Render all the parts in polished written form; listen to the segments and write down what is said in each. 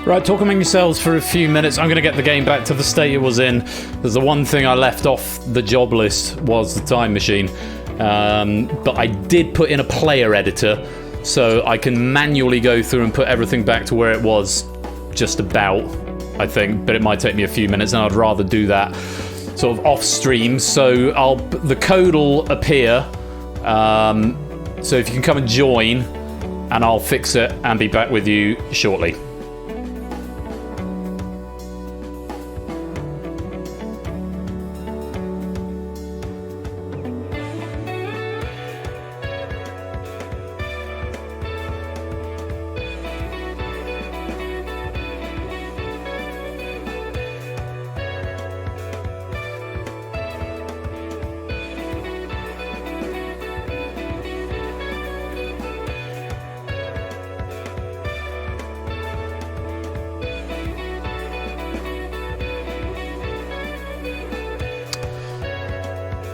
Right, talk among yourselves for a few minutes. I'm going to get the game back to the state it was in. There's the one thing I left off the job list was the time machine. But I did put in a player editor, so I can manually go through and put everything back to where it was just about, I think. But it might take me a few minutes, and I'd rather do that sort of off stream. So the code will appear. So if you can come and join, and I'll fix it and be back with you shortly.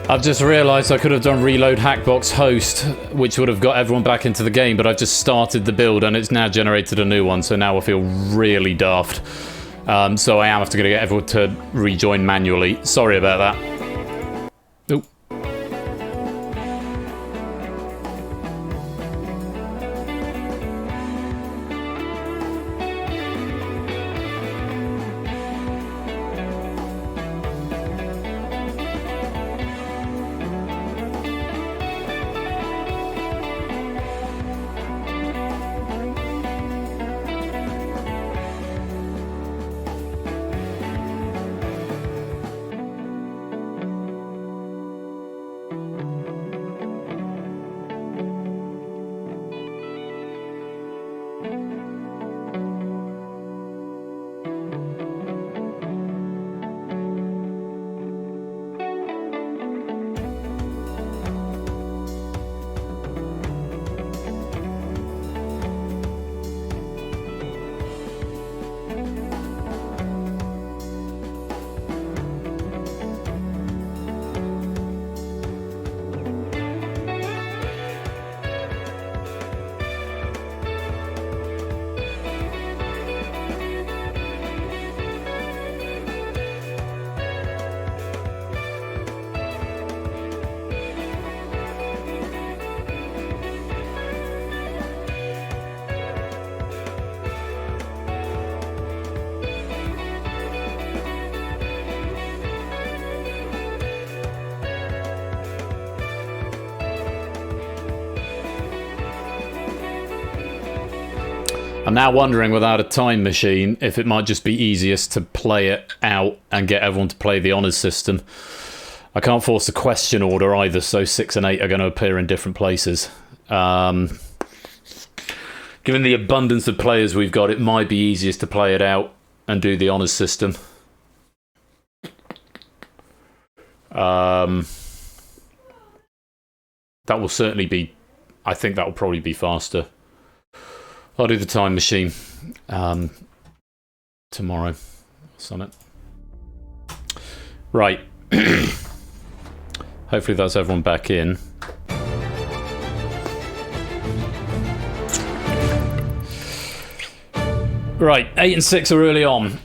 I've just realised I could have done reload Hackbox host, which would have got everyone back into the game, but I've just started the build and it's now generated a new one, so now I feel really daft. So I am going to get everyone to rejoin manually. Sorry about that. Oop. I'm now wondering, without a time machine, if it might just be easiest to play it out and get everyone to play the honours system. I can't force the question order either, so 6 and 8 are going to appear in different places. Given the abundance of players we've got, it might be easiest to play it out and do the honours system. That will certainly be... I think that will probably be faster. I'll do the time machine tomorrow. Summit. Right. Hopefully that's everyone back in. Right, 8 and 6 are early on.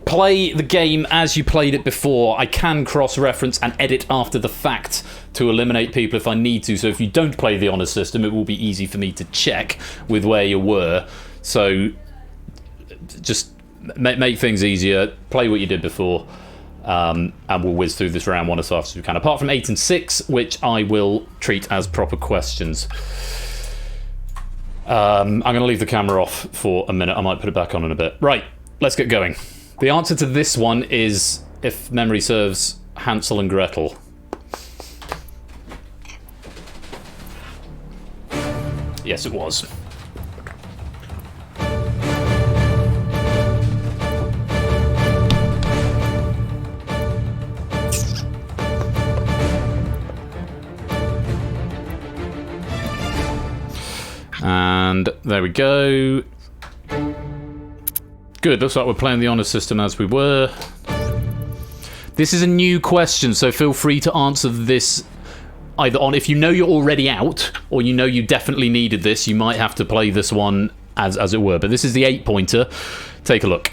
Play the game as you played it before. I can cross-reference and edit after the fact to eliminate people if I need to. So if you don't play the honours system, it will be easy for me to check with where you were. So just make things easier. Play what you did before. And we'll whiz through this round one as fast as we can. Apart from 8 and 6, which I will treat as proper questions. I'm going to leave the camera off for a minute. I might put it back on in a bit. Right, let's get going. The answer to this one is, if memory serves, Hansel and Gretel. Yes, it was. And there we go. Good, looks like we're playing the honour system as we were. This is a new question, so feel free to answer this either on, if you know you're already out, or you know you definitely needed this, you might have to play this one as it were. But this is the 8-pointer. Take a look.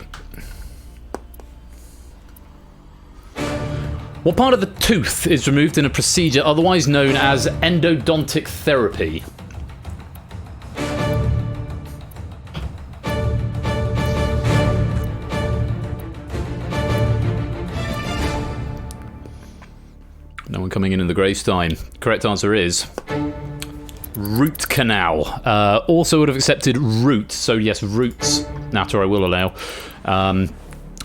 What part of the tooth is removed in a procedure otherwise known as endodontic therapy? No one coming in the Gravestein. Correct answer is root canal. Also would have accepted root, so yes, roots. Natter I will allow.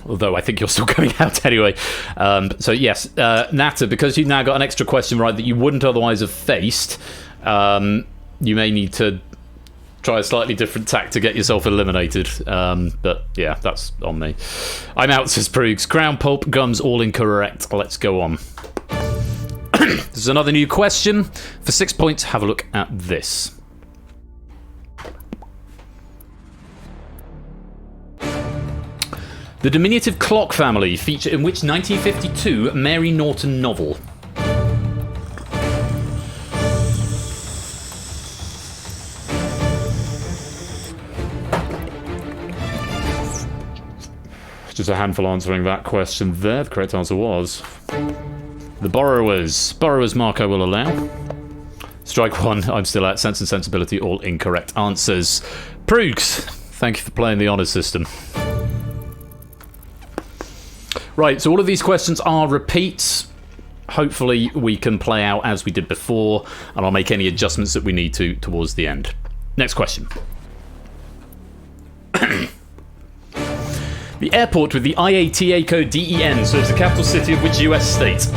Although I think you're still coming out anyway. So yes, Natter, because you've now got an extra question right that you wouldn't otherwise have faced, you may need to try a slightly different tack to get yourself eliminated. But yeah, that's on me. I'm out, says Proogs. Crown, pulp, gums, all incorrect. Let's go on. This is another new question. For 6 points, have a look at this. The diminutive clock family feature in which 1952 Mary Norton novel? Just a handful answering that question there. The correct answer was The Borrowers. Borrowers mark I will allow. Strike one, I'm still at. Sense and Sensibility, all incorrect answers. Proogs, thank you for playing the honours system. Right, so all of these questions are repeats. Hopefully we can play out as we did before, and I'll make any adjustments that we need to towards the end. Next question. The airport with the IATA code DEN serves the capital city of which US state?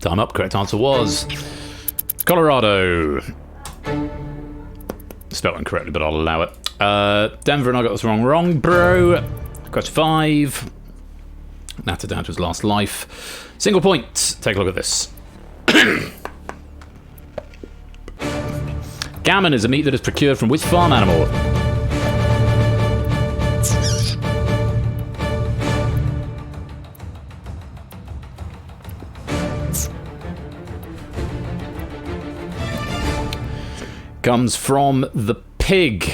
Time up. Correct answer was Colorado. Spelled incorrectly, but I'll allow it. Denver, and I got this wrong. Wrong, bro. Question 5. Natter down to his last life. Single point. Take a look at this. Gammon is a meat that is procured from which farm animal? Comes from the pig.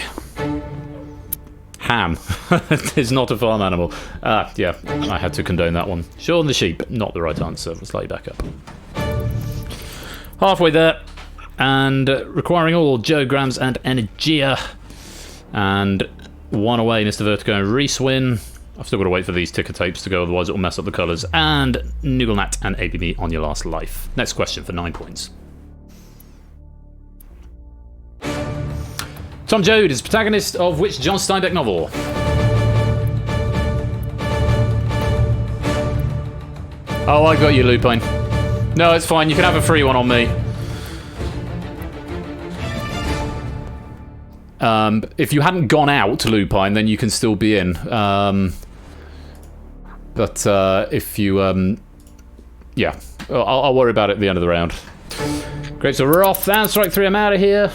Ham is not a farm animal. Yeah, I had to condone that one. Shaun the sheep, not the right answer. Slightly back up. Halfway there, and requiring all Joe Grams and Energia. And one away, Mr. Vertigo and Reese win. I've still got to wait for these ticker tapes to go, otherwise it'll mess up the colours. And Nugelnat and ABB on your last life. Next question for 9 points. Tom Joad is protagonist of which John Steinbeck novel? Oh, I got you, Lupine. No, it's fine. You can have a free one on me. If you hadn't gone out, Lupine, then you can still be in. But if you... yeah, I'll worry about it at the end of the round. Great, so we're off. And strike 3, I'm out of here.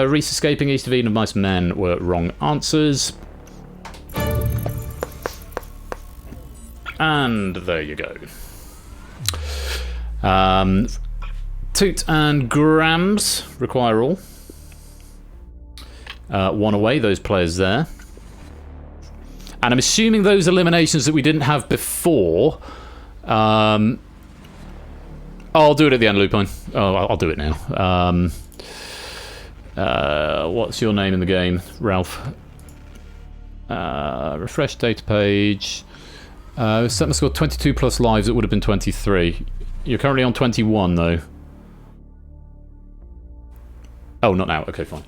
Reese escaping East of Eden and Mice Men were wrong answers. And there you go. Toot and Grams require all. One away, those players there. And I'm assuming those eliminations that we didn't have before... I'll do it at the end, Lupine. Oh, I'll do it now. What's your name in the game, Ralph? Refresh data page. Set my score 22 plus lives, it would have been 23. You're currently on 21, though. Oh, not now. Okay, fine.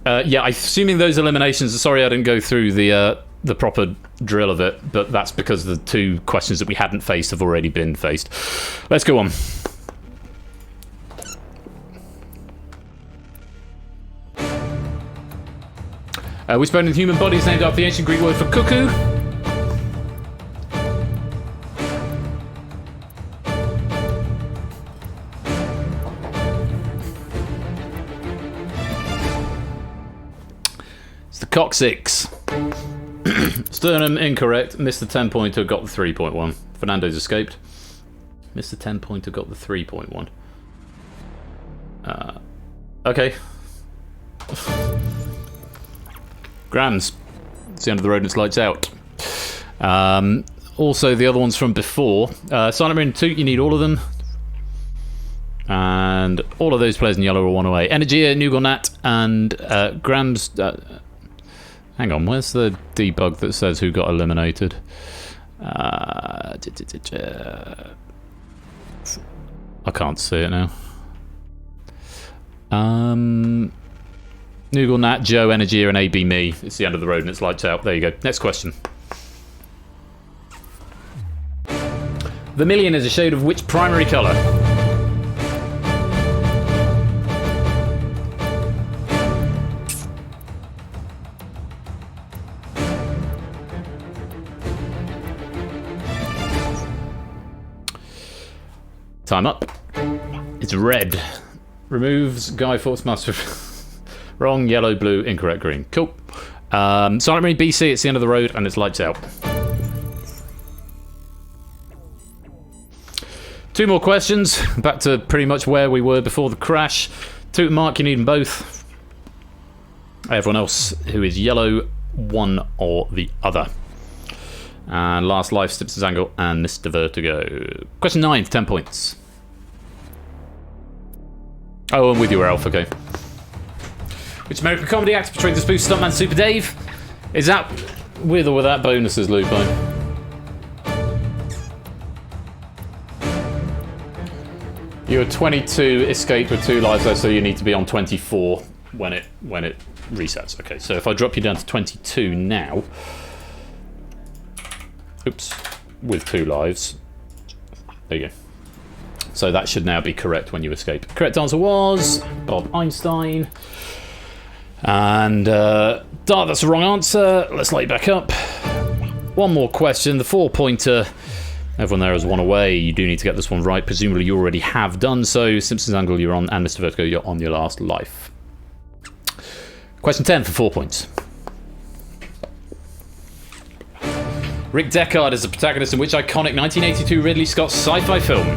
Yeah, I'm assuming those eliminations... Sorry I didn't go through the proper drill of it, but that's because the 2 questions that we hadn't faced have already been faced. Let's go on. Which bone in the human body is named after the ancient Greek word for cuckoo? It's the coccyx. Sternum, incorrect. Mr. 10-pointer got the 3.1. Fernando's escaped. Mr. 10-pointer got the 3.1. Okay. Grams. It's the end of the road and it's lights out. Also, the other ones from before. Silent Marine 2, you need all of them. And all of those players in yellow are one away. Energia, Nugonat, and Grams. Hang on, where's the debug that says who got eliminated? I can't see it now. Nugonat, Joe, Energia, and AB me. It's the end of the road and it's lights out. There you go. Next question. Vermilion is a shade of which primary colour? Time up. It's red. Removes Guy Fawkes Master. Wrong, yellow, blue, incorrect, green. Cool. Silent Marine BC, it's the end of the road and it's lights out. 2 more questions. Back to pretty much where we were before the crash. 2 to Mark, you need them both. Everyone else who is yellow, one or the other. And last life, Stimpson's Angle and Mr. Vertigo. Question 9 for 10 points. Oh, I'm with you, Ralph, okay. Which American comedy actor portrayed the spoof stuntman Super Dave? Is that with or without bonuses, Lupine? You were 22, escaped with 2 lives though, so you need to be on 24 when it resets. Okay, so if I drop you down to 22 now, oops, with 2 lives, there you go. So that should now be correct when you escape. Correct answer was Bob Einstein. And Dart, that's the wrong answer. Let's light back up. 1 more question. The 4-pointer. Everyone there has 1 away. You do need to get this one right. Presumably you already have done so. Simpsons Angle, you're on, and Mr. Vertigo, you're on your last life. Question 10 for 4 points. Rick Deckard is the protagonist in which iconic 1982 Ridley Scott sci-fi film?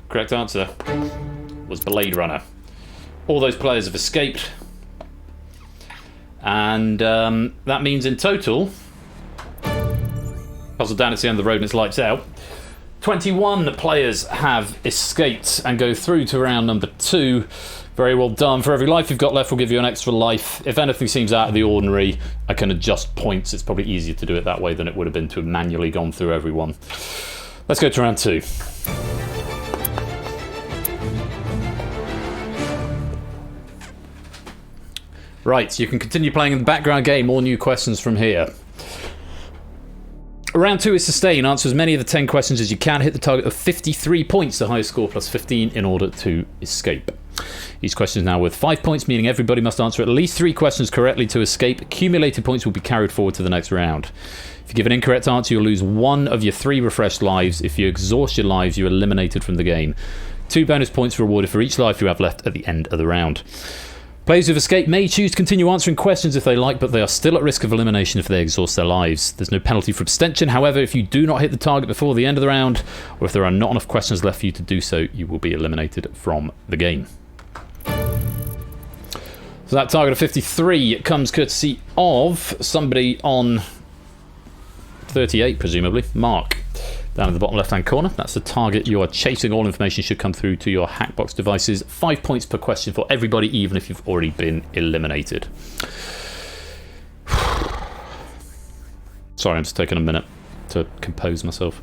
Correct answer was Blade Runner. All those players have escaped. And that means in total, puzzle down, it's the end of the road and it's lights out. 21 players have escaped and go through to round number 2. Very well done. For every life you've got left, we'll give you an extra life. If anything seems out of the ordinary, I can adjust points. It's probably easier to do it that way than it would have been to have manually gone through everyone. Let's go to round 2. Right, you can continue playing in the background game. More new questions from here. Round 2 is sustain. Answer as many of the 10 questions as you can. Hit the target of 53 points, the highest score plus 15 in order to escape. Each question is now worth 5 points, meaning everybody must answer at least 3 questions correctly to escape. Accumulated points will be carried forward to the next round. If you give an incorrect answer, you'll lose 1 of your 3 refreshed lives. If you exhaust your lives, you're eliminated from the game. 2 bonus points rewarded for each life you have left at the end of the round. Players who've escaped may choose to continue answering questions if they like, but they are still at risk of elimination if they exhaust their lives. There's no penalty for abstention. However, if you do not hit the target before the end of the round, or if there are not enough questions left for you to do so, you will be eliminated from the game. So that target of 53 comes courtesy of somebody on 38, presumably, Mark. Down in the bottom left-hand corner, that's the target you are chasing. All information should come through to your Hackbox devices. 5 points per question for everybody, even if you've already been eliminated. Sorry, I'm just taking a minute to compose myself.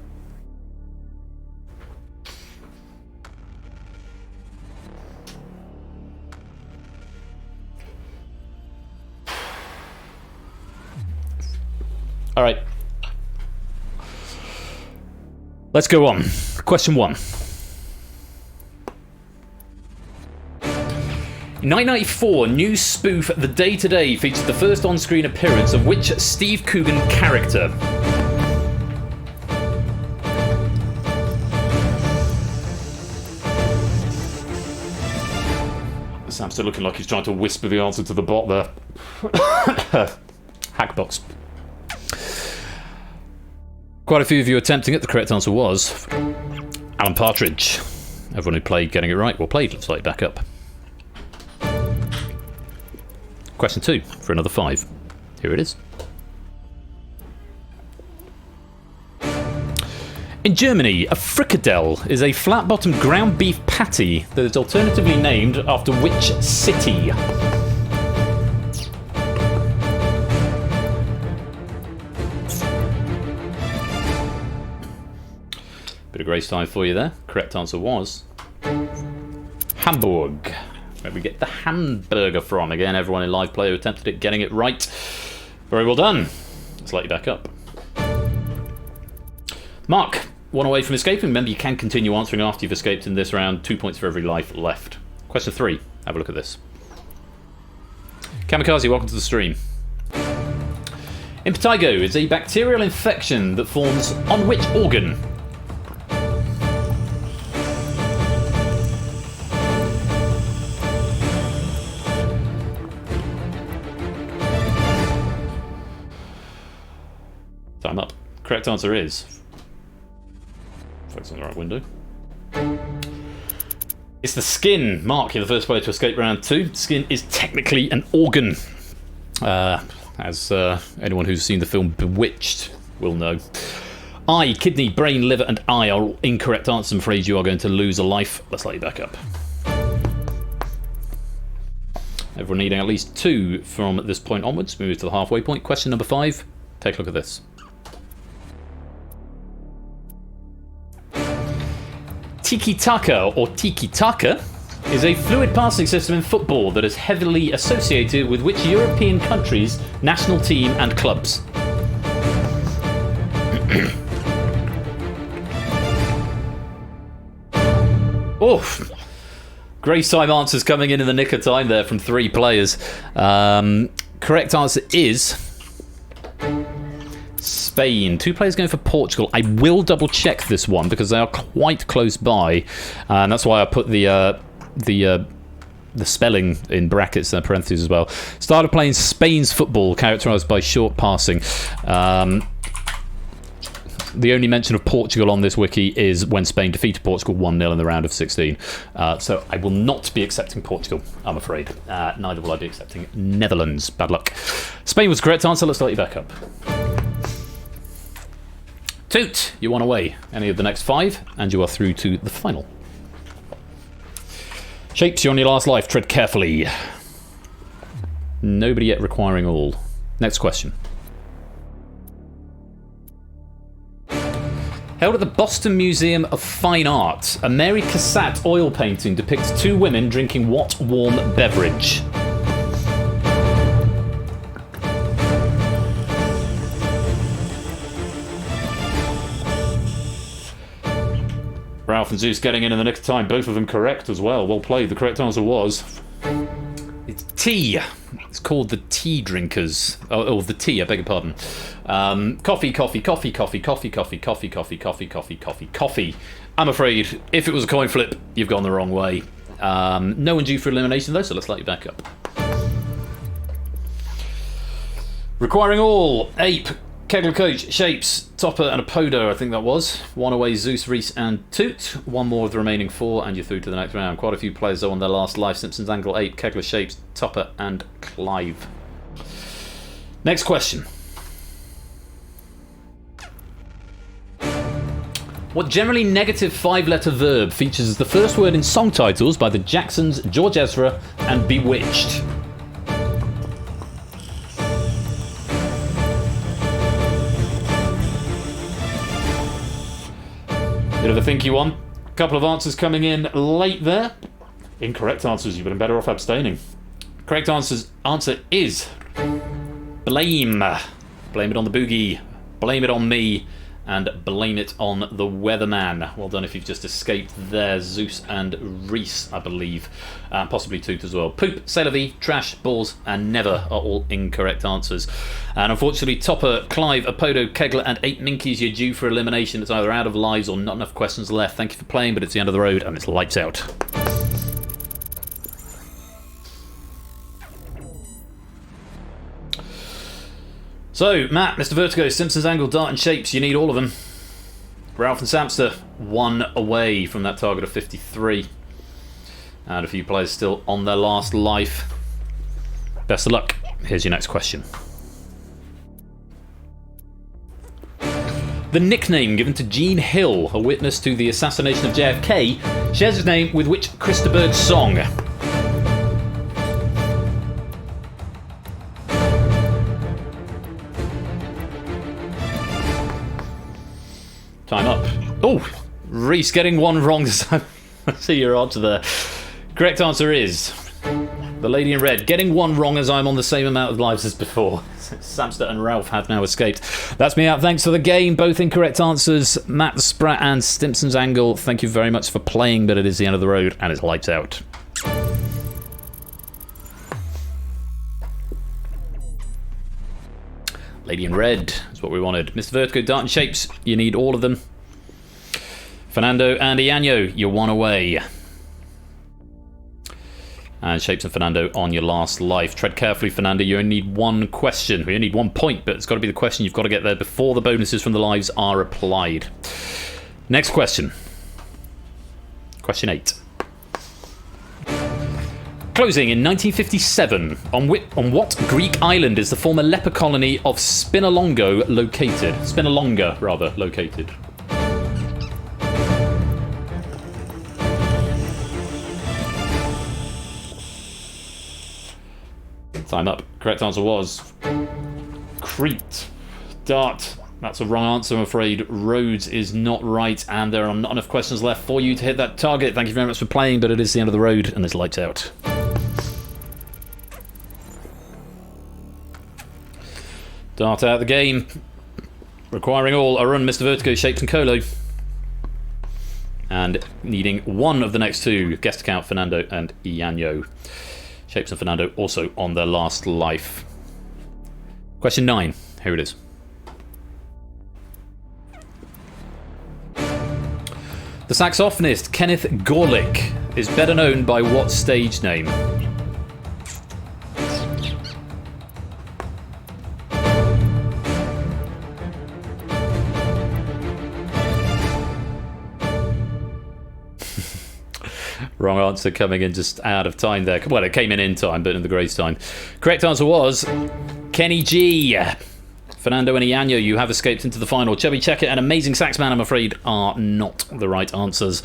All right. Let's go on. Question 1. In 1994, new spoof The Day Today featured the first on-screen appearance of which Steve Coogan character? Sam's still looking like he's trying to whisper the answer to the bot there. Hackbox. Quite a few of you attempting it. The correct answer was Alan Partridge. Everyone who played getting it right, well played. Let's light it back up. Question 2 for another 5. Here it is. In Germany, a frikadelle is a flat-bottomed ground beef patty that is alternatively named after which city? Bit of grace time for you there. Correct answer was Hamburg. Where we get the hamburger from. Again, everyone in live play who attempted it getting it right. Very well done. Let's light you back up. Mark, 1 away from escaping. Remember, you can continue answering after you've escaped in this round. 2 points for every life left. Question 3. Have a look at this. Kamikaze, welcome to the stream. Impetigo is a bacterial infection that forms on which organ? Time up. Correct answer is... Focus on the right window. It's the skin. Mark, you're the first player to escape round 2. Skin is technically an organ. As anyone who's seen the film Bewitched will know. Eye, kidney, brain, liver and eye are all incorrect answers. I'm afraid you are going to lose a life. Let's light you back up. Everyone needing at least 2 from this point onwards. Move to the halfway point. Question number 5. Take a look at this. Tiki-taka or tiki-taka is a fluid passing system in football that is heavily associated with which European countries' national team and clubs? Oof. Grace time answers coming in the nick of time there from 3 players. Correct answer is Spain. 2 players going for Portugal. I will double check this one because they are quite close by, and that's why I put the spelling in brackets and parentheses as well. Started playing Spain's football, characterised by short passing. The only mention of Portugal on this wiki is when Spain defeated Portugal 1-0 in the round of 16. So I will not be accepting Portugal, I'm afraid. Neither will I be accepting Netherlands. Bad luck. Spain was the correct answer. Let's start you back up. Toot, you 1 away. Any of the next 5, and you are through to the final. Shapes, you're on your last life. Tread carefully. Nobody yet requiring all. Next question. Held at the Boston Museum of Fine Art, a Mary Cassatt oil painting depicts 2 women drinking what warm beverage? Ralph and Zeus getting in the nick of time. Both of them correct as well. Well played. The correct answer was... It's tea. It's called the Tea Drinkers. Oh, the tea, I beg your pardon. Coffee, coffee, coffee, coffee, coffee, coffee, coffee, coffee, coffee, coffee, coffee, coffee. I'm afraid, if it was a coin flip, you've gone the wrong way. No one due for elimination, though, so let's light you back up. Requiring all. Ape, Kegler Coach, Shapes, Topper and Apodo, I think that was. 1 away, Zeus, Reese and Toot. 1 more of the remaining 4 and you're through to the next round. Quite a few players though on their last life. Simpsons, Angle, Ape, Kegler, Shapes, Topper and Clive. Next question. What generally negative 5-letter verb features as the first word in song titles by the Jacksons, George Ezra and Bewitched? Bit of a thinky one. A couple of answers coming in late there. Incorrect answers. You've been better off abstaining. Correct answer is blame. Blame it on the boogie. Blame it on me. And blame it on the weatherman. Well done if you've just escaped there. Zeus and Reese, I believe. Possibly Toot as well. Poop, c'est la vie, trash, balls, and never are all incorrect answers. And unfortunately, Topper, Clive, Apodo, Kegler, and 8 Minkies, you're due for elimination. It's either out of lives or not enough questions left. Thank you for playing, but it's the end of the road, and it's lights out. So, Matt, Mr. Vertigo, Simpsons Angle, Dart and Shapes, you need all of them. Ralph and Samster, 1 away from that target of 53. And a few players still on their last life. Best of luck. Here's your next question. The nickname given to Gene Hill, a witness to the assassination of JFK, shares his name with which Chris de Burgh song? Time up. Oh, Reese getting one wrong. I see your answer there. Correct answer is the lady in red. Getting one wrong as I'm on the same amount of lives as before. Samster and Ralph have now escaped. That's me out. Thanks for the game. Both incorrect answers. Matt the Sprat and Stimpson's Angle, thank you very much for playing, but it is the end of the road and it's lights out. Lady in red is what we wanted. Mr. Vertigo, Dart and Shapes, you need all of them. Fernando and Ianyo, you're 1 away. And Shapes and Fernando on your last life. Tread carefully, Fernando. You only need 1 question. We only need 1 point, but it's got to be the question. You've got to get there before the bonuses from the lives are applied. Next question. Question 8. Closing in 1957, on what Greek island is the former leper colony of Spinalonga located? Spinalonga, rather, located. Time up. Correct answer was Crete. Dart. That's a wrong answer, I'm afraid. Rhodes is not right, and there are not enough questions left for you to hit that target. Thank you very much for playing, but it is the end of the road, and there's lights out. Dart out of the game. Requiring all are run Mr. Vertigo, Shapes and Colo. And needing 1 of the next 2. Guest account, Fernando and Ianyo. Shapes and Fernando also on their last life. Question 9. Here it is. The saxophonist Kenneth Gorlick is better known by what stage name? Wrong answer coming in just out of time there. Well, it came in time, but in the Grey's time. Correct answer was Kenny G. Fernando and Ianyo, you have escaped into the final. Chubby Checker and Amazing Saxman, I'm afraid, are not the right answers.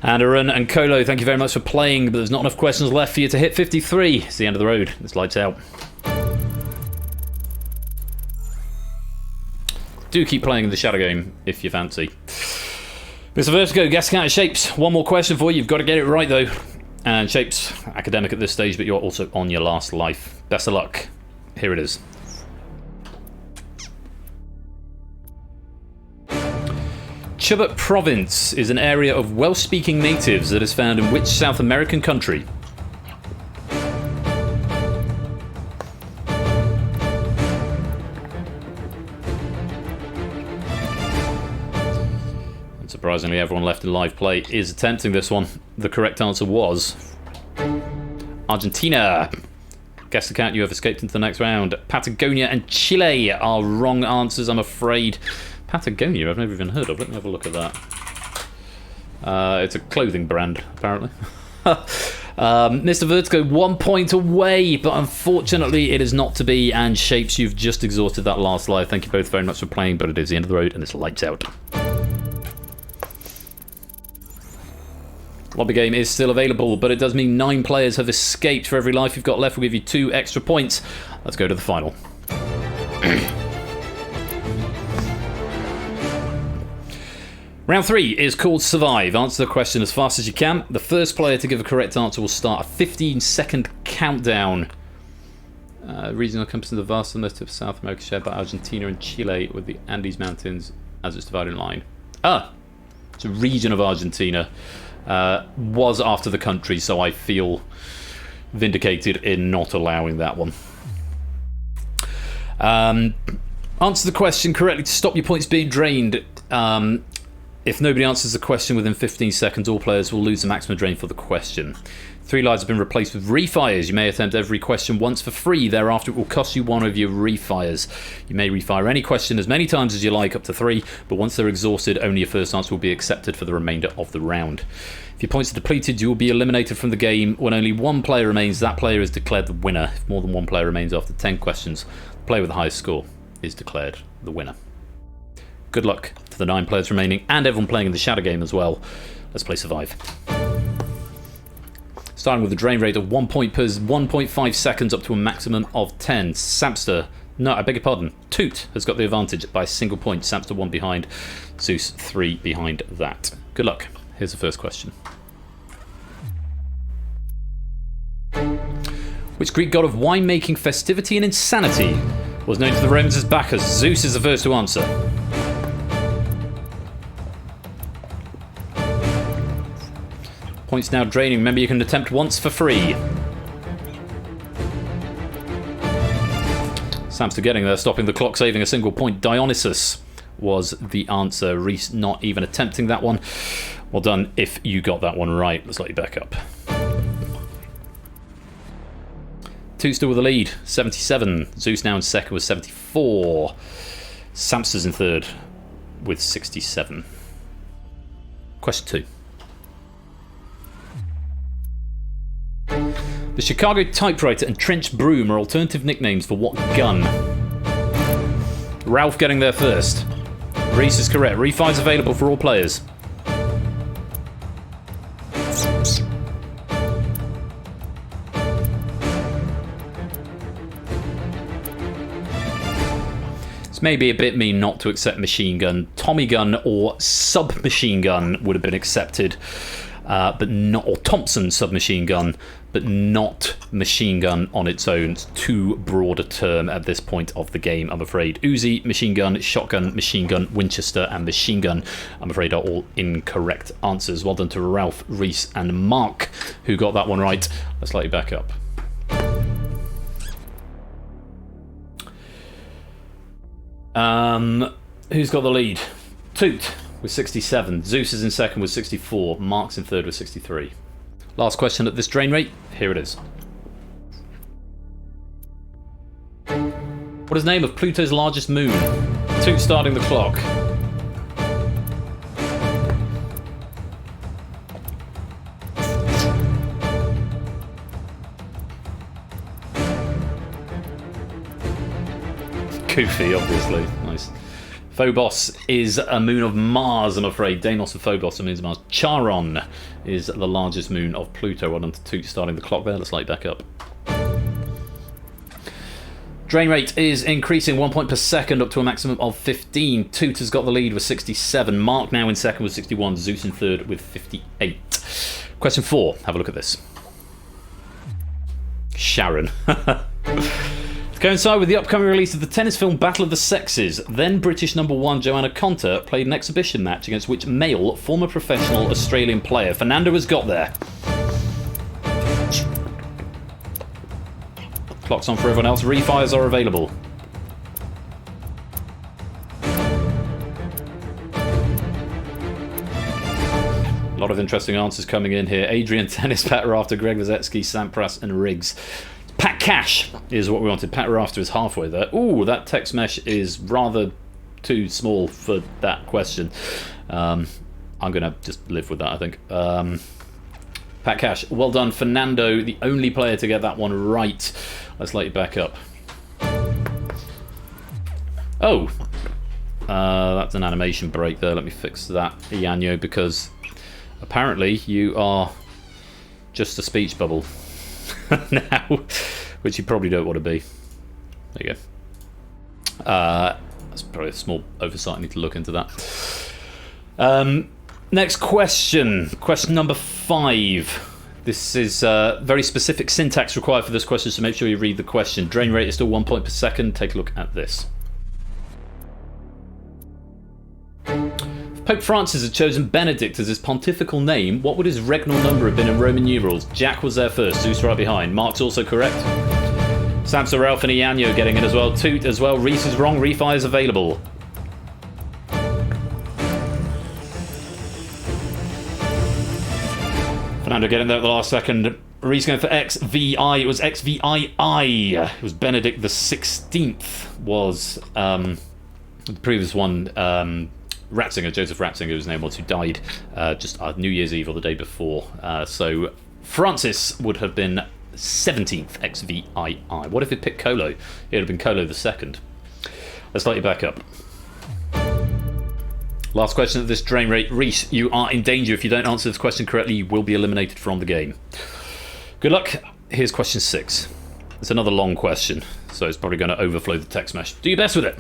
And Arun and Colo, thank you very much for playing, but there's not enough questions left for you to hit 53. It's the end of the road. It's lights out. Do keep playing the Shadow game if you fancy. Mr. Vertigo, guess count Shapes. 1 more question for you. You've got to get it right, though. And Shapes, academic at this stage, but you're also on your last life. Best of luck. Here it is. Chubut Province is an area of Welsh-speaking natives that is found in which South American country? Surprisingly, everyone left in live play is attempting this one. The correct answer was Argentina. Guess account, you have escaped into the next round. Patagonia and Chile are wrong answers, I'm afraid. Patagonia, I've never even heard of. Let me have a look at that. It's a clothing brand, apparently. Mr. Vertigo, 1 point away, but unfortunately it is not to be. And Shapes, you've just exhausted that last life. Thank you both very much for playing, but it is the end of the road and it's lights out. Lobby game is still available, but it does mean 9 players have escaped. For every life you've got left, we'll give you 2 extra points. Let's go to the final. Round 3 is called Survive. Answer the question as fast as you can. The first player to give a correct answer will start a 15-second countdown. Region encompassing the vast tip of South America shared by Argentina and Chile with the Andes Mountains as its dividing line. It's a region of Argentina. Was after the country, so I feel vindicated in not allowing that one. Answer the question correctly to stop your points being drained. If nobody answers the question within 15 seconds, all players will lose the maximum drain for the question. 3 lives have been replaced with refires. You may attempt every question once for free. Thereafter, it will cost you 1 of your refires. You may refire any question as many times as you like, up to 3, but once they're exhausted, only your first answer will be accepted for the remainder of the round. If your points are depleted, you will be eliminated from the game. When only 1 player remains, that player is declared the winner. If more than 1 player remains after 10 questions, the player with the highest score is declared the winner. Good luck to the 9 players remaining and everyone playing in the Shadow game as well. Let's play Survive. Starting with a drain rate of 1 point per 1.5 seconds up to a maximum of 10. Samster, no, I beg your pardon. Toot has got the advantage by a single point. Samster 1 behind, Zeus 3 behind that. Good luck. Here's the first question. Which Greek god of winemaking, festivity, and insanity was known to the Romans as Bacchus? Zeus is the first to answer. Points now draining. Remember, you can attempt once for free. Samster getting there, stopping the clock, saving a single point. Dionysus was the answer. Reese not even attempting that one. Well done if you got that one right. Let's let you back up. 2 still with the lead, 77. Zeus now in second with 74. Samster's in third with 67. Question 2. The Chicago typewriter and trench broom are alternative nicknames for what gun? Ralph getting there first. Reese is correct. Refires available for all players. This may be a bit mean not to accept machine gun. Tommy gun or submachine gun would have been accepted, but not, or Thompson submachine gun, but not machine gun on its own. It's too broad a term at this point of the game, I'm afraid. Uzi, machine gun, shotgun, machine gun, Winchester, and machine gun, I'm afraid, are all incorrect answers. Well done to Ralph, Reese, and Mark, who got that one right. Let's let you back up. Who's got the lead? Toot with 67. Zeus is in second with 64. Mark's in third with 63. Last question at this drain rate. Here it is. What is the name of Pluto's largest moon? Toot starting the clock. Goofy, obviously. Nice. Phobos is a moon of Mars, I'm afraid. Deimos of Phobos, a moon of Mars. Charon is the largest moon of Pluto. Well done to Toot starting the clock there. Let's light back up. Drain rate is increasing 1 point per second up to a maximum of 15. Toot has got the lead with 67. Mark now in second with 61. Zeus in third with 58. Question 4. Have a look at this. Sharon. To coincide with the upcoming release of the tennis film Battle of the Sexes, then British #1 Joanna Conter played an exhibition match against which male former professional Australian player? Fernando has got there. Clock's on for everyone else. Refires are available. A lot of interesting answers coming in here. Adrian, Tennis, Pat Rafter, Greg Vazetsky, Sampras, and Riggs. Pat Cash is what we wanted. Pat Rafter is halfway there. Ooh, that text mesh is rather too small for that question. I'm going to just live with that, I think. Pat Cash, well done. Fernando, the only player to get that one right. Let's let you back up. Oh, that's an animation break there. Let me fix that, Ianyo, because apparently you are just a speech bubble. Now, which you probably don't want to be. There you go. That's probably a small oversight. I need to look into that. Next question. Question number 5. This is very specific syntax required for this question, so make sure you read the question. Drain rate is still 1 point per second. Take a look at this. Pope Francis had chosen Benedict as his pontifical name. What would his regnal number have been in Roman numerals? Jack was there first, Zeus right behind. Mark's also correct. Samson, Ralph, and Ianyo getting it as well. Toot as well. Reese is wrong. Refire is available. Fernando getting there at the last second. Reese going for XVI. It was XVII. It was Benedict the 16th. Was the previous one. Ratzinger, Joseph Ratzinger, whose name was, who died just New Year's Eve or the day before. So Francis would have been 17th XVII. What if it picked Colo? It would have been Colo the 2nd. Let's light you back up. Last question at this drain rate. Reese, you are in danger. If you don't answer this question correctly, you will be eliminated from the game. Good luck. Here's question 6. It's another long question, so it's probably going to overflow the text mesh. Do your best with it.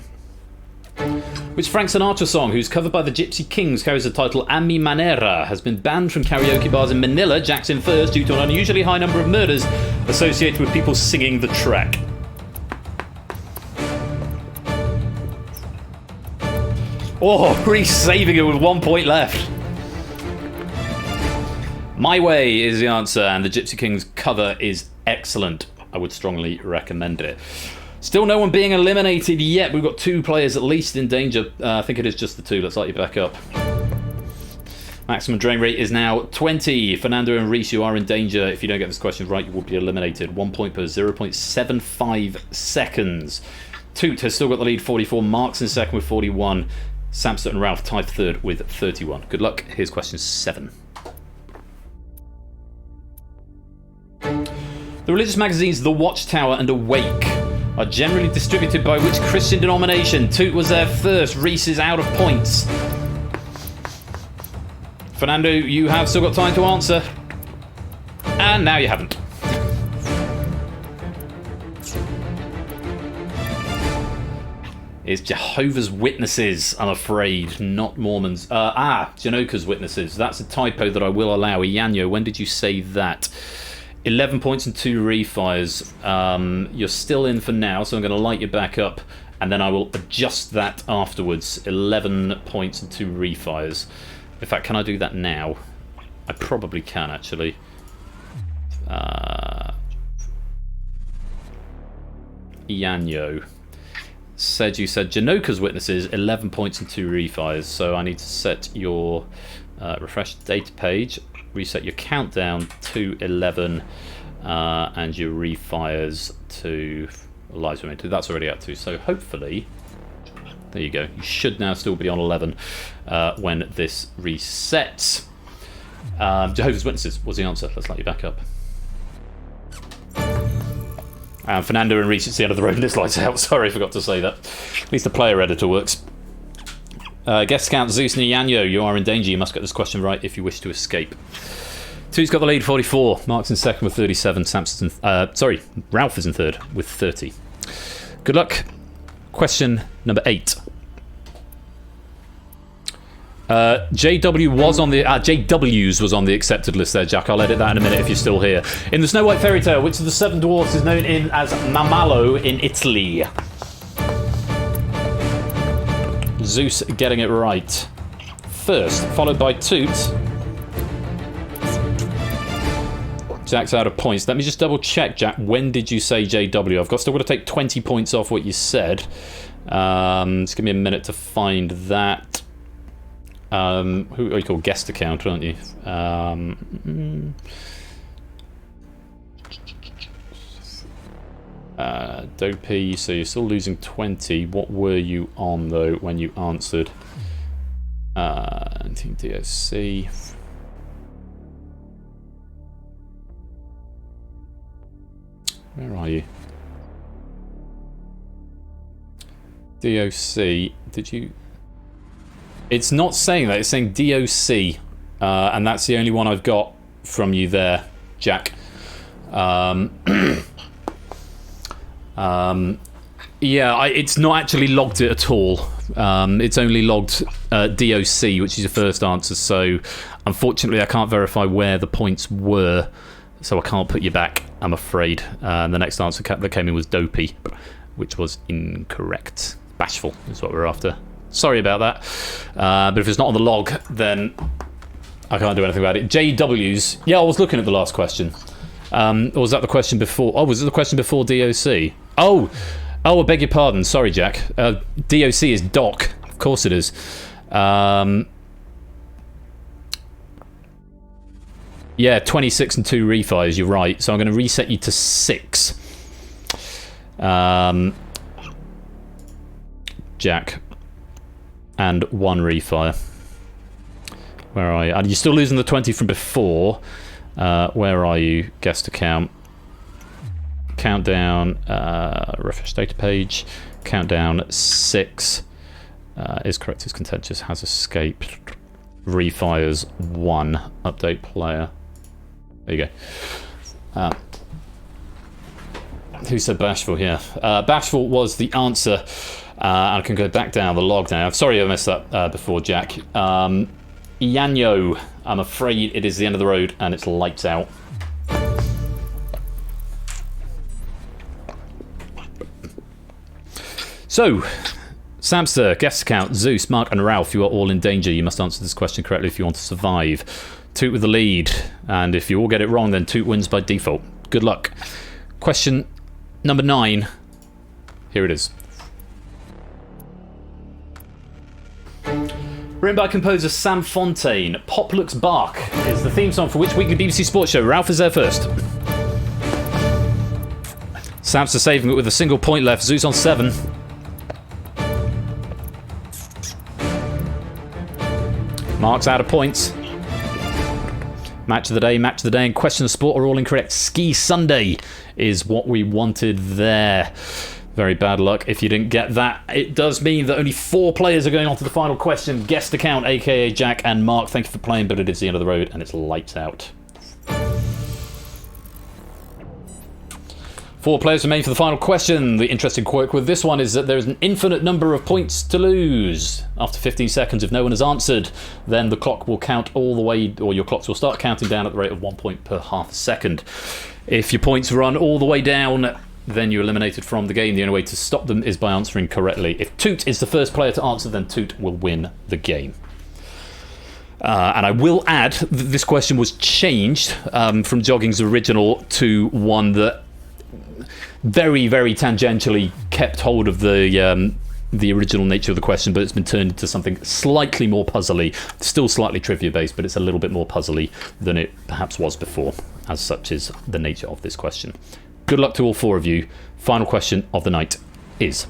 Which Frank Sinatra song, who's covered by the Gypsy Kings, carries the title A Mi Manera, has been banned from karaoke bars in Manila, Jack's infers, due to an unusually high number of murders associated with people singing the track? Oh, Reese saving it with 1 point left. My Way is the answer, and the Gypsy Kings cover is excellent. I would strongly recommend it. Still no one being eliminated yet. We've got 2 players at least in danger. I think it is just the 2. Let's light you back up. Maximum drain rate is now 20. Fernando and Reese, you are in danger. If you don't get this question right, you will be eliminated. 1 point per 0.75 seconds. Toot has still got the lead, 44. Mark's in second with 41. Samson and Ralph tied third with 31. Good luck. Here's question 7. The religious magazines The Watchtower and Awake are generally distributed by which Christian denomination? Toot was there first. Reese is out of points. Fernando, you have still got time to answer. And now you haven't. It's Jehovah's Witnesses, I'm afraid, not Mormons. Janoka's Witnesses. That's a typo that I will allow. Ianyo, when did you say that? 11 points and 2 refires. You're still in for now, so I'm going to light you back up, and then I will adjust that afterwards. 11 points and 2 refires. In fact, can I do that now? I probably can, actually. Ianyo. You said Janoka's Witnesses, 11 points and 2 refires. So I need to set your refresh data page, reset your countdown to 11, and your refires to lives remain 2. That's already at 2. So hopefully, there you go. You should now still be on 11 when this resets. Jehovah's Witnesses was the answer. Let's light you back up. Fernando and Reese, it's the end of the road and this light's out. Sorry, I forgot to say that. At least the player editor works. Guest Scout Zeus Nyanyo, you are in danger. You must get this question right if you wish to escape. Two's got the lead, 44. Mark's in second with 37. Ralph is in third with 30. Good luck. Question number 8. JW was on the JW's was on the accepted list there, Jack. I'll edit that in a minute if you're still here. In the Snow White fairy tale, which of the 7 dwarfs is known as Mamalo in Italy? Zeus getting it right first, followed by Toot. Jack's out of points. Let me just double check, Jack. When did you say JW? I've still got to take 20 points off what you said. Just give me a minute to find that. Who are you called? Guest account, aren't you? Dopey, so you're still losing 20. What were you on, though, when you answered? DOC. Where are you? DOC. Did you... It's not saying that, it's saying DOC, and that's the only one I've got from you there, Jack. It's not actually logged it at all. It's only logged DOC, which is your first answer, so unfortunately I can't verify where the points were, so I can't put you back, I'm afraid. The next answer that came in was Dopey, which was incorrect. Bashful is what we're after. Sorry about that, but if it's not on the log, then I can't do anything about it. JW's, yeah, I was looking at the last question. Or was that the question before? Oh, was it the question before DOC? Oh, I beg your pardon. Sorry, Jack. DOC is Doc. Of course it is. Yeah, 26 and 2 refires, you're right. So I'm going to reset you to 6. Jack. And 1 refire. Where are you? And you're still losing the 20 from before. Where are you? Guess to count. Countdown. Refresh data page. Countdown 6. Is correct, is contentious, has escaped. Refires 1. Update player. There you go. Who said Bashful here? Bashful was the answer. I can go back down the log now. Sorry I missed that before, Jack. Ianyo, I'm afraid it is the end of the road and it's lights out. So, Samster, guest account, Zeus, Mark and Ralph, you are all in danger. You must answer this question correctly if you want to survive. Toot with the lead, and if you all get it wrong, then Toot wins by default. Good luck. Question number 9. Here it is. Written by composer Sam Fontaine, Pop Looks Bark is the theme song for which weekly BBC Sports show? Ralph is there first. Samster saving it with a single point left. Zeus on 7. Mark's out of points. Match of the day, and question of sport are all incorrect. Ski Sunday is what we wanted there. Very bad luck if you didn't get that. It does mean that only 4 players are going on to the final question. Guest account, aka Jack and Mark, thank you for playing, but it is the end of the road and it's lights out. 4 players remain for the final question. The interesting quirk with this one is that there is an infinite number of points to lose. After 15 seconds, if no one has answered, then the clock will count all the way, or your clocks will start counting down at the rate of 1 point per half a second. If your points run all the way down, then you're eliminated from the game. The only way to stop them is by answering correctly. If Toot is the first player to answer, then Toot will win the game. And I will add that this question was changed from Jogging's original to one that very, very tangentially kept hold of the original nature of the question, but it's been turned into something slightly more puzzly. Still slightly trivia based, but it's a little bit more puzzly than it perhaps was before, as such is the nature of this question. Good luck to all 4 of you. Final question of the night is: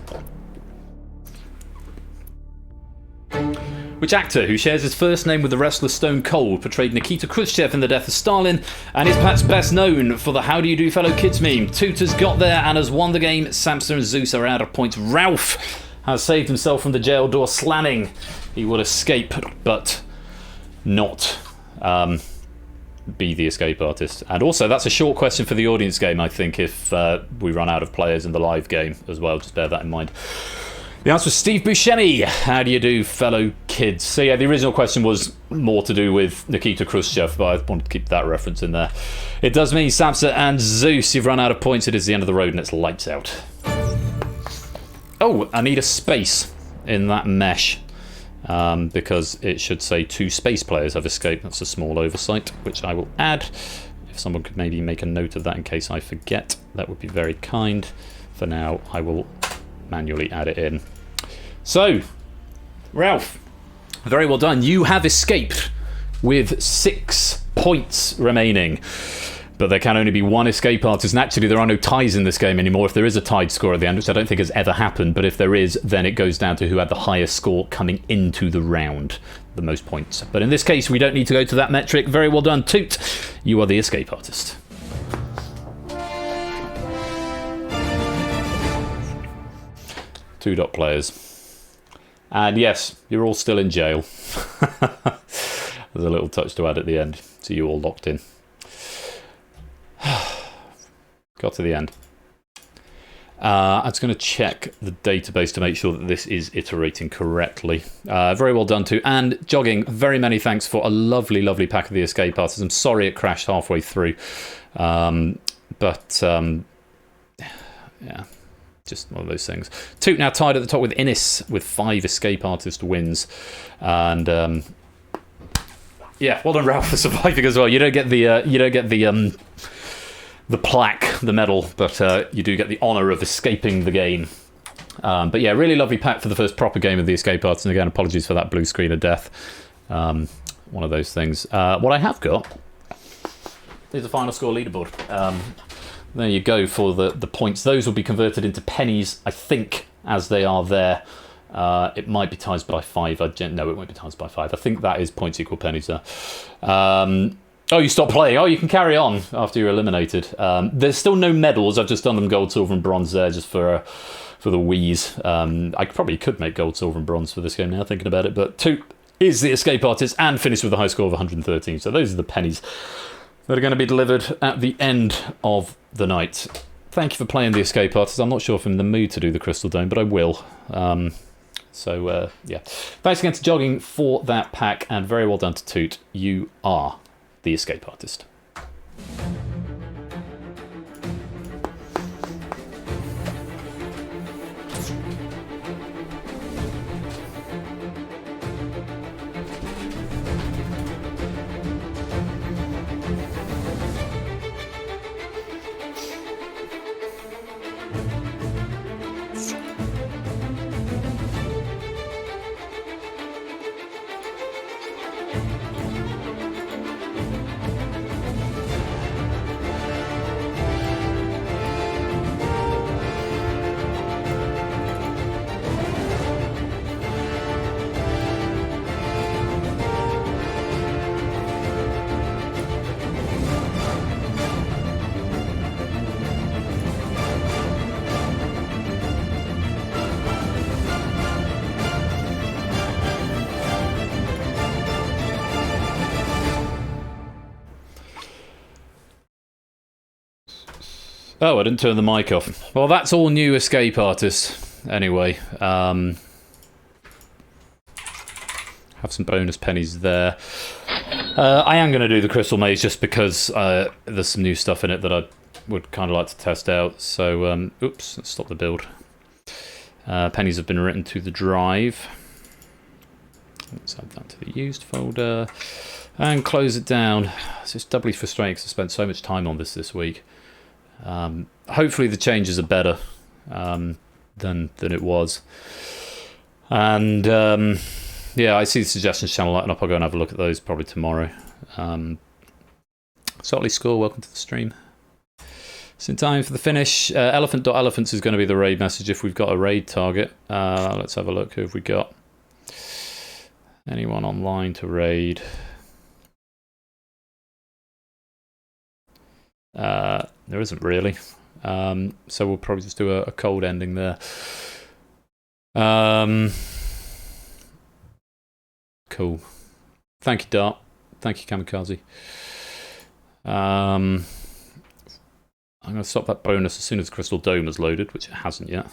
which actor who shares his first name with the wrestler Stone Cold portrayed Nikita Khrushchev in The Death of Stalin and is perhaps best known for the How Do You Do Fellow Kids meme? Toot has got there and has won the game. Samster and Zeus are out of points. Ralph has saved himself from the jail door slamming. He will escape, but not be the escape artist. And also, that's a short question for the audience game, I think, if we run out of players in the live game as well. Just bear that in mind. The answer was Steve Buscemi. How do you do, fellow kids? So yeah, the original question was more to do with Nikita Khrushchev, but I wanted to keep that reference in there. It does mean Samster and Zeus, you've run out of points. It is the end of the road and it's lights out. Oh, I need a space in that mesh because it should say 2 space players have escaped. That's a small oversight, which I will add. If someone could maybe make a note of that in case I forget, that would be very kind. For now, I will manually add it in. So, Ralph, very well done. You have escaped with 6 points remaining. But there can only be 1 escape artist, and actually there are no ties in this game anymore. If there is a tied score at the end, which I don't think has ever happened, but if there is, then it goes down to who had the highest score coming into the round, the most points. But in this case, we don't need to go to that metric. Very well done, Toot. You are the escape artist. Two dot players. And yes, you're all still in jail. There's a little touch to add at the end, so you're all locked in. Got to the end. I'm just going to check the database to make sure that this is iterating correctly. Very well done too. And Jogging, very many thanks for a lovely, lovely pack of the escape artists. I'm sorry it crashed halfway through. Yeah, just one of those things. Toot now tied at the top with Innis with 5 escape artist wins. And yeah, well done, Ralph, for surviving as well. You don't get the plaque, the medal, but you do get the honour of escaping the game. But yeah, really lovely pack for the first proper game of the escape artist. And again, apologies for that blue screen of death. One of those things. What I have got is the final score leaderboard. There you go for the points. Those will be converted into pennies, I think, as they are there. It might be times by 5. No, it won't be times by 5. I think that is points equal pennies there. Oh, you stopped playing. Oh, you can carry on after you're eliminated. There's still no medals. I've just done them gold, silver, and bronze there just for the wheeze. I probably could make gold, silver, and bronze for this game now, thinking about it. But 2 is the escape artist and finished with a high score of 113. So those are the pennies that are going to be delivered at the end of the night. Thank you for playing the escape artist. I'm not sure if I'm in the mood to do the Crystal Dome, but I will. Yeah. Thanks again to Jogging for that pack, and very well done to Toot. You are the escape artist. Oh, I didn't turn the mic off. Well, that's all new escape artists. Anyway, have some bonus pennies there. I am going to do the Crystal Maze just because there's some new stuff in it that I would kind of like to test out. So, oops, let's stop the build. Pennies have been written to the drive. Let's add that to the used folder and close it down. It's just doubly frustrating because I spent so much time on this week. Hopefully the changes are better than it was. And yeah, I see the suggestions channel lighting up. I'll go and have a look at those probably tomorrow. Sotley Score, welcome to the stream. It's in time for the finish. Elephant.elephants is going to be the raid message if we've got a raid target. Let's have a look. Who have we got? Anyone online to raid? There isn't really. So we'll probably just do a cold ending there. Cool. Thank you, Dart. Thank you, Kamikaze. I'm going to stop that bonus as soon as Crystal Dome is loaded, which it hasn't yet.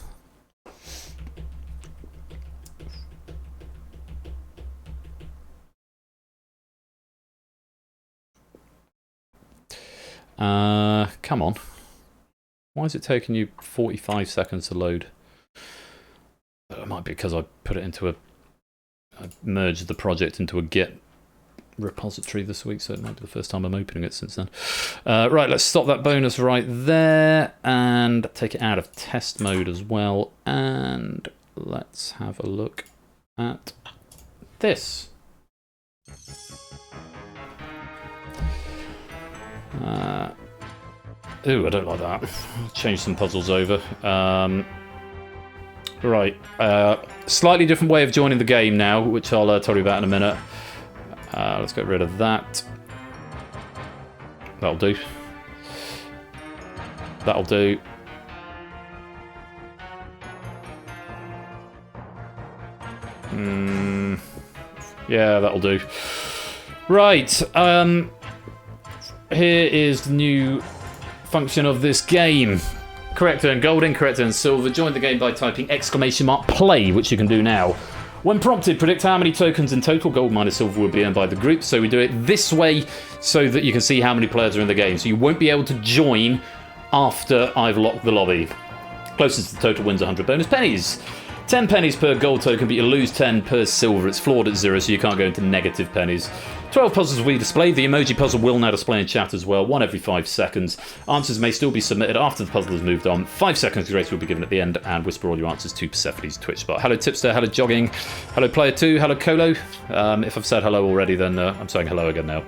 Come on. Why is it taking you 45 seconds to load? It might be because I put it into I merged the project into a Git repository this week, so it might be the first time I'm opening it since then. Right, let's stop that bonus right there and take it out of test mode as well. And let's have a look at this. Ooh, I don't like that. Change some puzzles over. Right, slightly different way of joining the game now, which I'll tell you about in a minute. Let's get rid of that. That'll do. That'll do. Yeah, that'll do. Right, here is the new function of this game. Correct and gold, incorrect and silver. Join the game by typing !play, which you can do now. When prompted, predict how many tokens in total, gold minus silver, will be earned by the group. So we do it this way so that you can see how many players are in the game. So you won't be able to join after I've locked the lobby. Closest to the total wins 100 bonus pennies. 10 pennies per gold token, but you lose 10 per silver. It's floored at 0, so you can't go into negative pennies. 12 puzzles will be displayed. The emoji puzzle will now display in chat as well, one every 5 seconds. Answers may still be submitted after the puzzle has moved on. 5 seconds grace will be given at the end, and whisper all your answers to Persephone's Twitch bot. Hello Tipster, hello Jogging, hello Player 2, hello Colo. If I've said hello already, then I'm saying hello again now.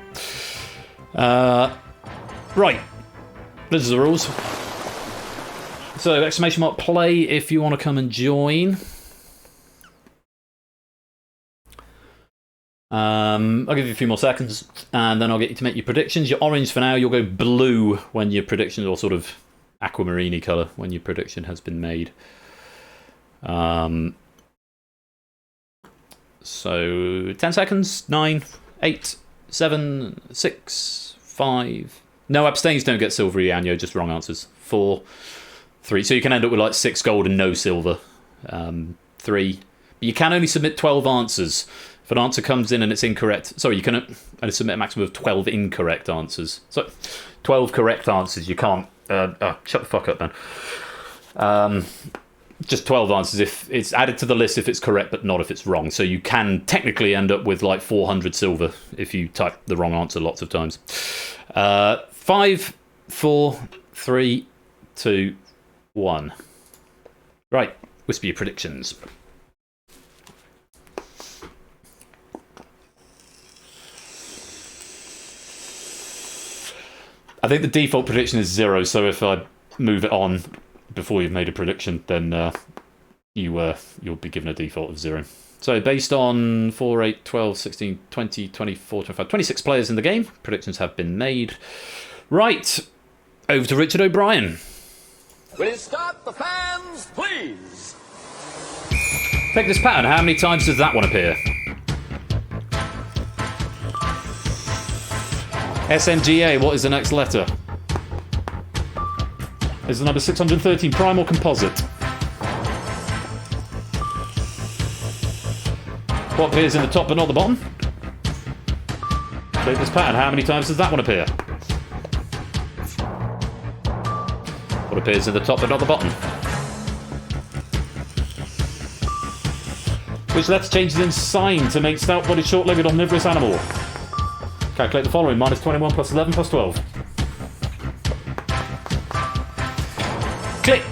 Right. This is the rules. So, exclamation mark play if you want to come and join. I'll give you a few more seconds, and then I'll get you to make your predictions. You're orange for now. You'll go blue when your prediction, or sort of aquamarine colour when your prediction has been made. So 10 seconds. 9, 8, 7, 6, 5. No abstains don't get silver, Yanyo, just wrong answers. 4, 3. So you can end up with like 6 gold and no silver. 3. But you can only submit 12 answers. If an answer comes in and it's incorrect, sorry, you can only submit a maximum of 12 incorrect answers. So 12 correct answers, you can't. Shut the fuck up, then. Just 12 answers if it's added to the list if it's correct, but not if it's wrong. So you can technically end up with like 400 silver if you type the wrong answer lots of times. 5, 4, 3, 2, 1. Right, whisper your predictions. I think the default prediction is 0, so if I move it on before you've made a prediction, then you'll be given a default of 0. So based on 4, 8, 12, 16, 20, 24, 25, 26 players in the game, predictions have been made. Right, over to Richard O'Brien. Will you start the fans, please? Take this pattern. How many times does that one appear? SMGA, what is the next letter? Is the number 613 prime or composite? What appears in the top but not the bottom? Take this pattern. How many times does that one appear? What appears in the top but not the bottom? Which letter changes in sign to make stout-bodied, short-legged, omnivorous animal? Calculate the following. Minus 21 plus 11 plus 12. Click!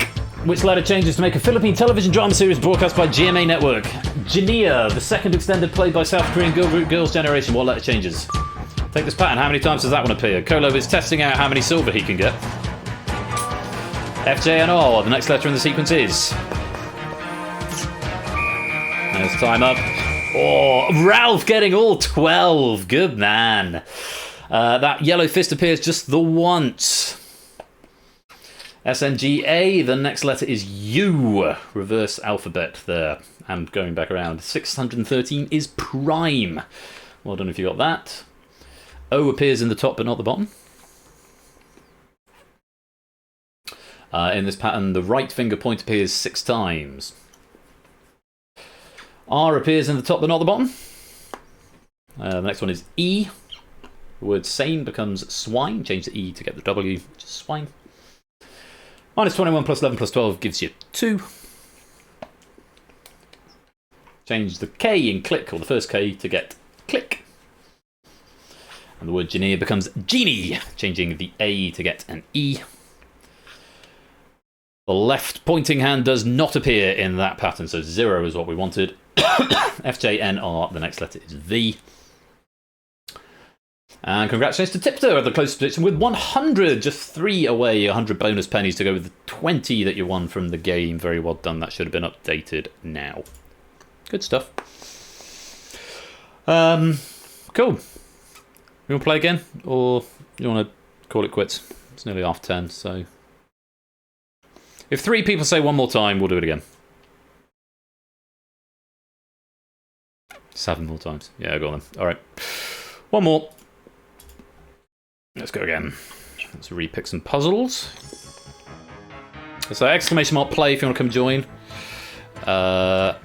Which letter changes to make a Philippine television drama series broadcast by GMA Network? Jania, the second extended play by South Korean girl group Girls' Generation. What letter changes? Take this pattern. How many times does that one appear? Kolo is testing out how many silver he can get. FJNR, the next letter in the sequence is... There's time up. Oh, Ralph getting all 12. Good man. That yellow fist appears just the once. SNGA, the next letter is U. Reverse alphabet there. And going back around. 613 is prime. Well done if you got that. O appears in the top but not the bottom. In this pattern, the right finger point appears 6 times. R appears in the top but not the bottom. The next one is E. The word sane becomes swine. Change the E to get the W, which is swine. Minus 21 plus 11 plus 12 gives you 2. Change the K in click, or the first K, to get click. And the word genie becomes genie, changing the A to get an E. The left pointing hand does not appear in that pattern, so 0 is what we wanted. FJNR, the next letter is V. And congratulations to Tipster at the closest prediction with 100, just 3 away, 100 bonus pennies to go with the 20 that you won from the game. Very well done, that should have been updated now. Good stuff. Cool. You want to play again, or you want to call it quits? It's nearly 10:30, so... If 3 people say one more time, we'll do it again. 7 more times. Yeah, go on then. Alright. One more. Let's go again. Let's repick some puzzles. So exclamation mark play if you want to come join. No,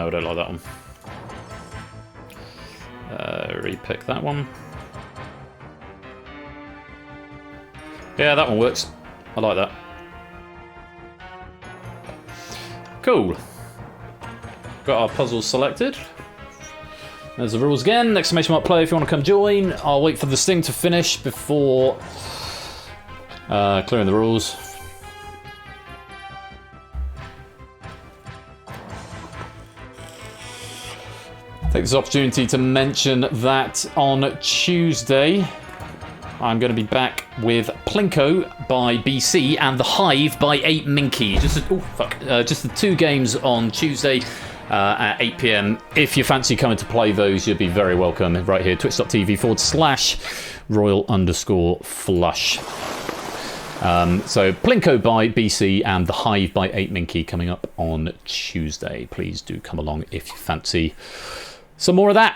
I don't like that one. Repick that one. Yeah, that one works. I like that. Cool. Got our puzzles selected. There's the rules again. Exclamation mark play if you want to come join. I'll wait for this thing to finish before clearing the rules. Take this opportunity to mention that on Tuesday, I'm going to be back with Plinko by BC and The Hive by 8 Minky. Just the 2 games on Tuesday at 8 PM. If you fancy coming to play those, you'd be very welcome right here, twitch.tv/royal_flush. So Plinko by BC and The Hive by 8 Minky coming up on Tuesday. Please do come along if you fancy some more of that.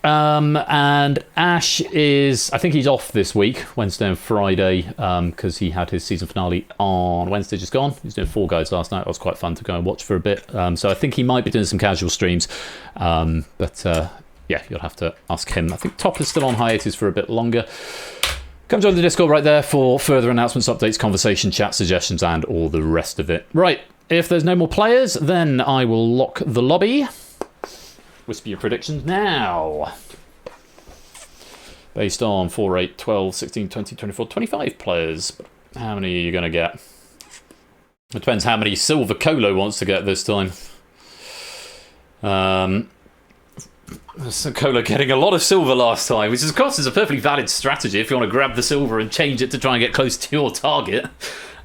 And Ash is, I think he's off this week, Wednesday and Friday, because he had his season finale on Wednesday just gone. He was doing Fall Guys last night. It was quite fun to go and watch for a bit. So I think he might be doing some casual streams. But yeah, you'll have to ask him. I think Top is still on hiatus for a bit longer. Come join the Discord right there for further announcements, updates, conversation, chat, suggestions, and all the rest of it. Right, if there's no more players, then I will lock the lobby. Whisper your predictions now. Based on 4, 8, 12, 16, 20, 24, 25 players. How many are you going to get? It depends how many Silver Colo wants to get this time. Colo getting a lot of silver last time, which of course is a perfectly valid strategy if you want to grab the silver and change it to try and get close to your target.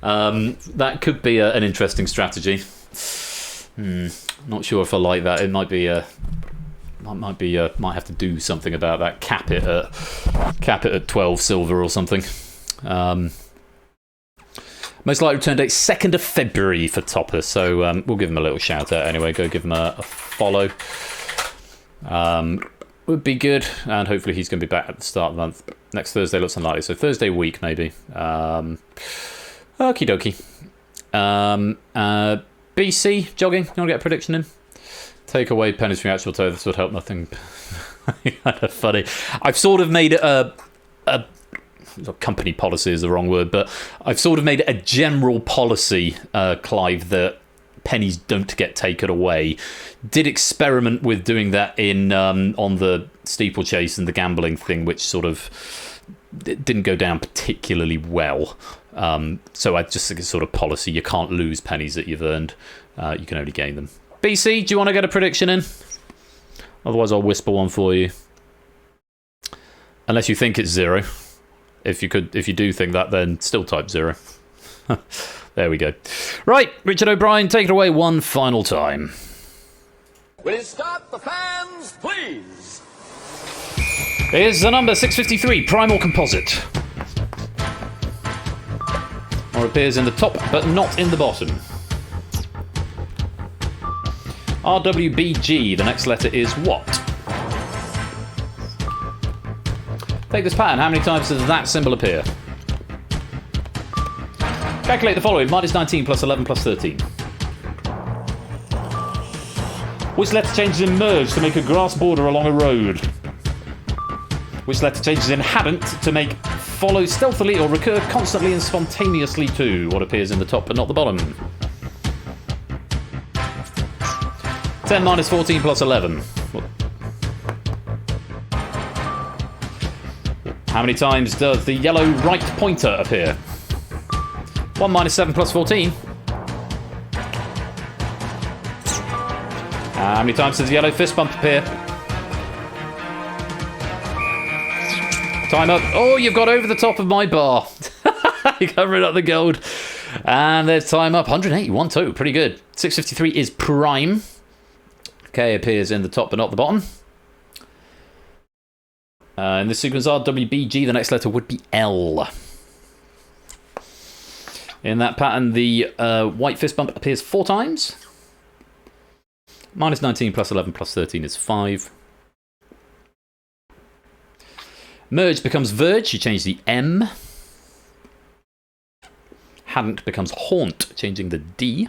That could be an interesting strategy. Not sure if I like that. It might be might have to do something about that. Cap it at 12 silver or something. Most likely return date 2nd of February for Topper, so we'll give him a little shout out anyway. Go give him a follow. Would be good, and hopefully he's going to be back at the start of the month. Next Thursday looks unlikely, so Thursday week maybe. Okie dokie. BC jogging. You want to get a prediction in? Take away pennies from your actual toe. This would help nothing. Kind of funny. I've sort of made a company policy is the wrong word, but I've sort of made a general policy, Clive, that pennies don't get taken away. Did experiment with doing that in on the steeplechase and the gambling thing, which sort of didn't go down particularly well. So I just think it's sort of policy. You can't lose pennies that you've earned. You can only gain them. BC, do you want to get a prediction in? Otherwise, I'll whisper one for you. Unless you think it's 0. If you do think that, then still type 0. There we go. Right, Richard O'Brien, take it away one final time. Will you start the fans, please? Here's the number 653, Primal Composite. Or appears in the top, but not in the bottom. RWBG, the next letter is what? Take this pattern, how many times does that symbol appear? Calculate the following, -19 plus 11 plus 13. Which letter changes in merge to make a grass border along a road? Which letter changes in hadn't to make follow stealthily or recur constantly and spontaneously to what appears in the top but not the bottom? 10 minus 14 plus 11. How many times does the yellow right pointer appear? 1 minus 7 plus 14. How many times does the yellow fist bump appear? Time up. Oh, you've got over the top of my bar. You're covering up the gold. And there's time up. 181 too. Pretty good. 653 is prime. K appears in the top but not the bottom. In this sequence, RWBG, the next letter would be L. In that pattern, the white fist bump appears 4 times. -19 plus 11 plus 13 is 5. Merge becomes verge, you change the M. Hadn't becomes haunt, changing the D.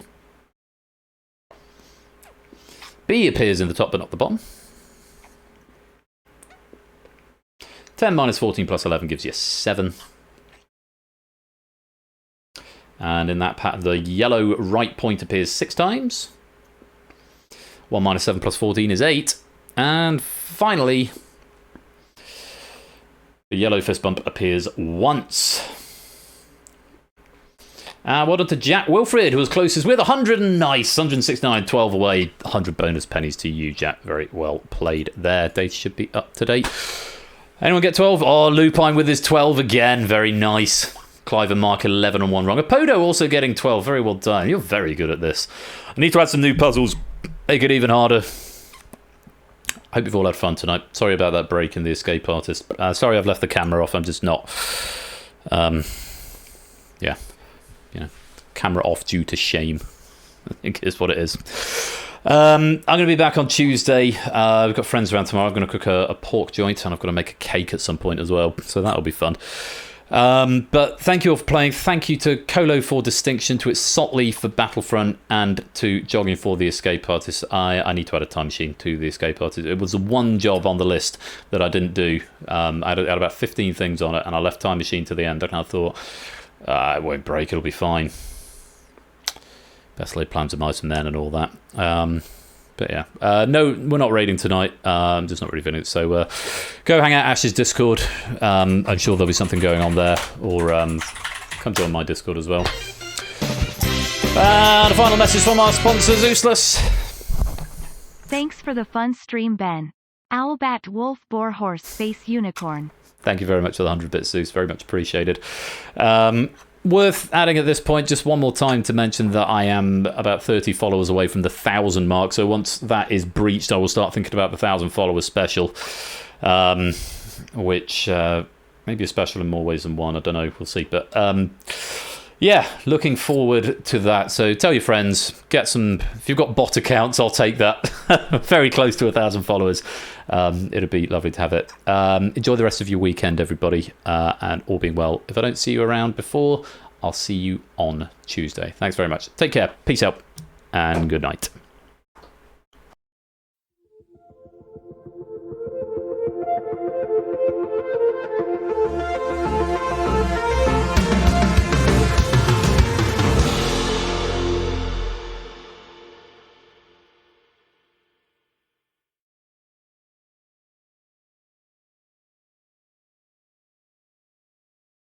B appears in the top but not the bottom. 10 minus 14 plus 11 gives you 7. And in that pattern, the yellow right point appears 6 times. 1 minus 7 plus 14 is 8. And finally, the yellow fist bump appears once. Well done to Jack Wilfred, who was closest with 100 and nice. 169, 12 away. 100 bonus pennies to you, Jack. Very well played there. Data should be up to date. Anyone get 12? Oh, Lupine with his 12 again. Very nice. Clive and Mark 11 and 1 wrong. Apodo also getting 12. Very well done. You're very good at this. I need to add some new puzzles. Make it even harder. Hope you've all had fun tonight. Sorry about that break in the escape artist. Sorry I've left the camera off. I'm just not... yeah. You know, camera off due to shame. I think is what it is. I'm going to be back on Tuesday. We've got friends around tomorrow. I'm going to cook a pork joint, and I've got to make a cake at some point as well. So that'll be fun. But thank you all for playing. Thank you to Colo for Distinction, to Sotley for Battlefront, and to Jogging for the Escape Artist. I need to add a time machine to the Escape Artist. It was the one job on the list that I didn't do. I had about 15 things on it, and I left time machine to the end. And I thought, it won't break, it'll be fine. Best laid plans of mice and men and all that. But yeah, no, we're not raiding tonight. I'm just not really feeling it. So go hang out Ash's Discord. I'm sure there'll be something going on there. Or come join my Discord as well. And a final message from our sponsor, Zeusless. Thanks for the fun stream, Ben. Owlbat, wolf, boar, horse, space, unicorn. Thank you very much for the 100 bits, Zeus. Very much appreciated. Worth adding at this point, just one more time to mention that I am about 30 followers away from the 1,000 mark. So once that is breached, I will start thinking about the 1,000 followers special, which may be a special in more ways than one. I don't know. We'll see. But yeah, looking forward to that. So tell your friends, get some. If you've got bot accounts, I'll take that. Very close to 1,000 followers. It'd be lovely to have it. Enjoy the rest of your weekend, everybody, and all being well. If I don't see you around before, I'll see you on Tuesday. Thanks very much. Take care. Peace out, and good night.